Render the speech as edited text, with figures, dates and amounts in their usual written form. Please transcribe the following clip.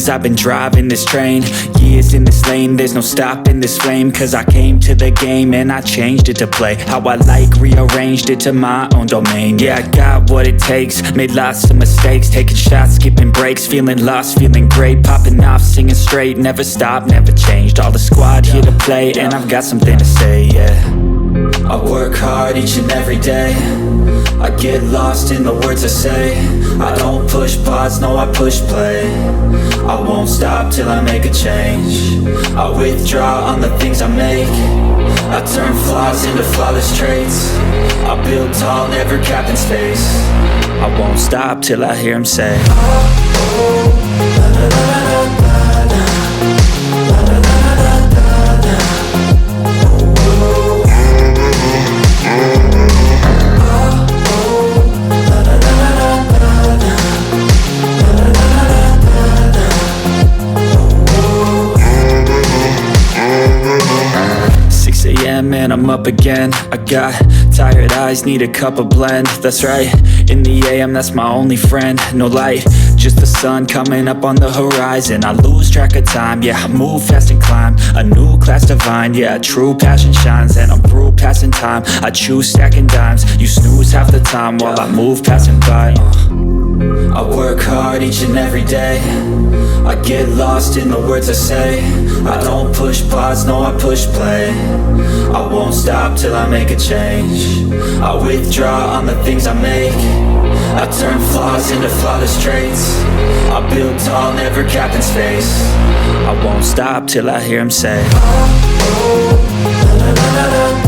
years I've been driving this train, years in this lane, there's no stopping this flame. Cause I came to the game and I changed it to play how I like, rearranged it to my own domain. Yeah, I got what it takes, made lots of mistakes, taking shots, skipping breaks, feeling lost, feeling great, popping off, singing straight, never stopped, never changed. All the squad here to play and I've got something to say, yeah. I work hard each and every day, I get lost in the words I say. I don't push pause, no I push play. I won't stop till I make a change. I withdraw on the things I make. I turn flaws into flawless traits. I build tall, never capped in space. I won't stop till I hear him say, oh, la, la, la, la, la, la. Man, I'm up again. I got tired eyes, need a cup of blend. That's right, in the AM, that's my only friend. No light, just the sun coming up on the horizon. I lose track of time, yeah, I move fast and climb a new class divine, yeah, true passion shines. And I'm through passing time, I choose stacking dimes. You snooze half the time while I move passing by. I work hard each and every day, I get lost in the words I say. I don't push pause, no I push play. I won't stop till I make a change. I withdraw on the things I make. I turn flaws into flawless traits. I build tall, never capped in space. I won't stop till I hear him say, oh, oh, la, la, la, la, la.